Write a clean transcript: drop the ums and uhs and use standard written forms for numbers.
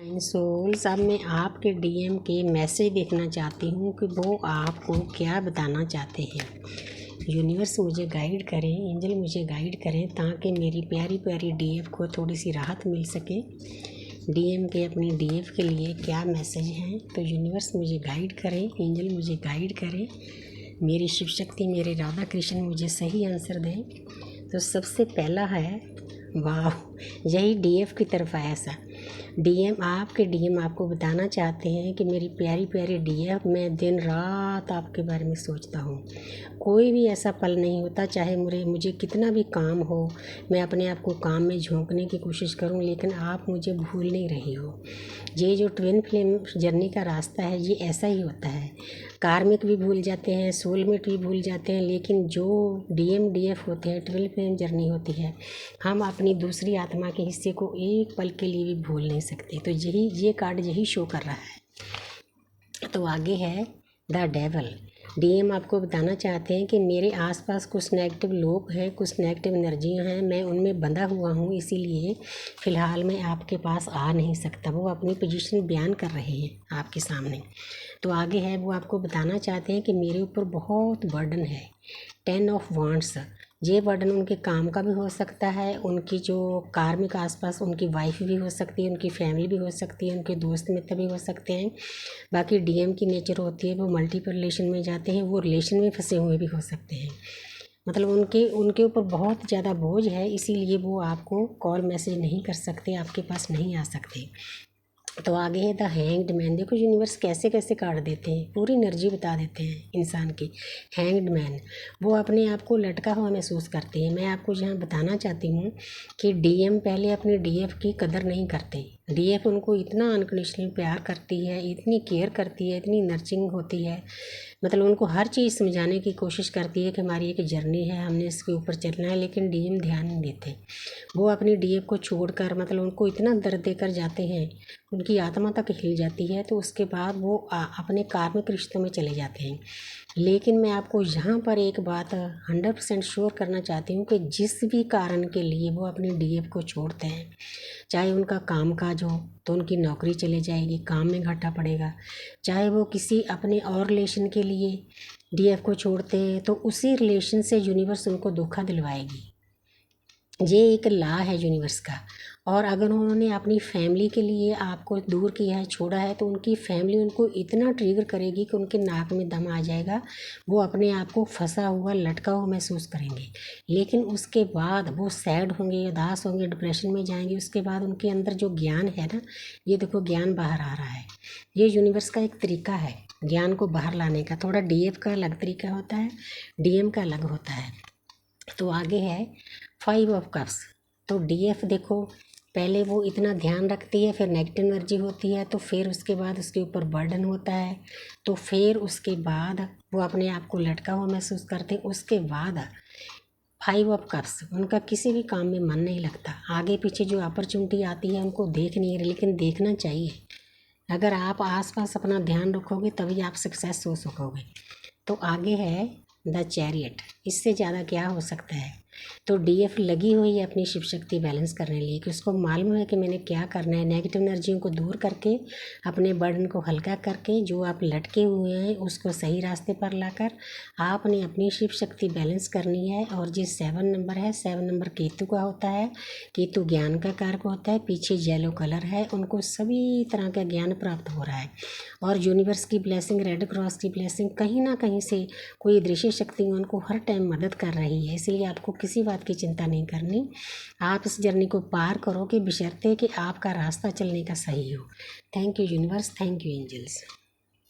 Souls, अब मैं आपके डीएम के मैसेज देखना चाहती हूँ कि वो आपको क्या बताना चाहते हैं। यूनिवर्स मुझे गाइड करें, एंजल मुझे गाइड करें ताकि मेरी प्यारी प्यारी डीएफ को थोड़ी सी राहत मिल सके। डीएम के अपने डीएफ के लिए क्या मैसेज हैं, तो यूनिवर्स मुझे गाइड करें, एंजल मुझे गाइड करें, मेरी शिव शक्ति, मेरे राधा कृष्ण मुझे सही आंसर दें। तो सबसे पहला है, वाह, यही डीएफ की तरफ आया सा। आपके डीएम आपको बताना चाहते हैं कि मेरी प्यारी प्यारी डीएफ, मैं दिन रात आपके बारे में सोचता हूँ। कोई भी ऐसा पल नहीं होता, चाहे मुझे कितना भी काम हो, मैं अपने आप को काम में झोंकने की कोशिश करूँ, लेकिन आप मुझे भूल नहीं रही हो। ये जो ट्विन फ्लेम जर्नी का रास्ता है, ये ऐसा ही होता है। कार्मिक भी भूल जाते हैं, सोलमेट भी भूल जाते हैं, लेकिन जो डीएफ होते हैं, ट्विन फ्लेम जर्नी होती है, हम अपनी दूसरी आत्मा के हिस्से को एक पल के लिए भी भूल नहीं सकते। तो ये कार्ड यही शो कर रहा है। तो आगे है द डेवल। डीएम आपको बताना चाहते हैं कि मेरे आसपास कुछ नेगेटिव लोग हैं, कुछ नेगेटिव एनर्जियां हैं, मैं उनमें बंधा हुआ हूँ, इसीलिए फ़िलहाल मैं आपके पास आ नहीं सकता। वो अपनी पोजीशन बयान कर रहे हैं आपके सामने। तो आगे है, वो आपको बताना चाहते हैं कि मेरे ऊपर बहुत बर्डन है। 10 ऑफ वांड्स, ये बर्डन उनके काम का भी हो सकता है, उनकी जो कार्मिक आसपास उनकी वाइफ भी हो सकती है, उनकी फैमिली भी हो सकती है, उनके दोस्त मित्र भी हो सकते हैं। बाकी डीएम की नेचर होती है, वो मल्टीपल रिलेशन में जाते हैं, वो रिलेशन में फंसे हुए भी हो सकते हैं। मतलब उनके ऊपर बहुत ज़्यादा बोझ है, इसीलिए वो आपको कॉल मैसेज नहीं कर सकते, आपके पास नहीं आ सकते। तो आगे है द हैंग्ड मैन। देखो यूनिवर्स कैसे कैसे कार्ड देते हैं, पूरी एनर्जी बता देते हैं इंसान की। हैंग्ड मैन, वो अपने आप को लटका हुआ महसूस करते हैं। मैं आपको यहाँ बताना चाहती हूँ कि डीएम पहले अपने डीएफ की कदर नहीं करते। डीएफ उनको इतना अनकंडीशनल प्यार करती है, इतनी केयर करती है, इतनी नर्चिंग होती है, मतलब उनको हर चीज़ समझाने की कोशिश करती है कि हमारी एक जर्नी है, हमने इसके ऊपर चलना है, लेकिन डीएम ध्यान नहीं देते। वो अपनी डीएफ को छोड़कर, मतलब उनको इतना दर्द देकर जाते हैं, उनकी आत्मा तक हिल जाती है, तो उसके बाद वो अपने कार्मिक रिश्तों में चले जाते हैं। लेकिन मैं आपको यहाँ पर एक बात 100% श्योर करना चाहती हूँ कि जिस भी कारण के लिए वो अपनी डीएफ को छोड़ते हैं, चाहे उनका काम काज हो तो उनकी नौकरी चले जाएगी, काम में घाटा पड़ेगा, चाहे वो किसी अपने और रिलेशन के लिए डीएफ को छोड़ते हैं, तो उसी रिलेशन से यूनिवर्स उनको धोखा दिलवाएगी। ये एक लॉ है यूनिवर्स का। और अगर उन्होंने अपनी फैमिली के लिए आपको दूर किया है, छोड़ा है, तो उनकी फैमिली उनको इतना ट्रिगर करेगी कि उनके नाक में दम आ जाएगा, वो अपने आप को फंसा हुआ, लटका हुआ महसूस करेंगे। लेकिन उसके बाद वो सैड होंगे, उदास होंगे, डिप्रेशन में जाएंगे। उसके बाद उनके अंदर जो ज्ञान है ना, ये देखो ज्ञान बाहर आ रहा है। ये यूनिवर्स का एक तरीका है ज्ञान को बाहर लाने का। थोड़ा डीएफ का अलग तरीका होता है, डीएम का अलग होता है। तो आगे है 5 ऑफ कप्स। तो डीएफ देखो, पहले वो इतना ध्यान रखती है, फिर नेगेटिव एनर्जी होती है, तो फिर उसके बाद उसके ऊपर बर्डन होता है, तो फिर उसके बाद वो अपने आप को लटका हुआ महसूस करते हैं। उसके बाद 5 ऑफ कप्स, उनका किसी भी काम में मन नहीं लगता। आगे पीछे जो अपॉर्चुनिटी आती है उनको देख नहीं रहे, लेकिन देखना चाहिए। अगर आप आसपास अपना ध्यान रखोगे तभी आप सक्सेस हो सकोगे। तो आगे है द चैरियट। इससे ज़्यादा क्या हो सकता है। तो डीएफ लगी हुई है अपनी शिव शक्ति बैलेंस करने के लिए, कि उसको मालूम है कि मैंने क्या करना है। नेगेटिव एनर्जियों को दूर करके, अपने बर्डन को हल्का करके, जो आप लटके हुए हैं उसको सही रास्ते पर लाकर आपने अपनी शिव शक्ति बैलेंस करनी है। और जो 7 नंबर है, 7 नंबर केतु का होता है। केतु ज्ञान का कारक होता है, पीछे येलो कलर है, उनको सभी तरह का ज्ञान प्राप्त हो रहा है। और यूनिवर्स की ब्लेसिंग, रेड क्रॉस की ब्लेसिंग, कहीं ना कहीं से कोई दृश्य शक्ति उनको हर टाइम मदद कर रही है। इसलिए आपको किसी बात की चिंता नहीं करनी। आप इस जर्नी को पार करोगे, बशर्ते कि आपका रास्ता चलने का सही हो। Thank you universe, thank you angels.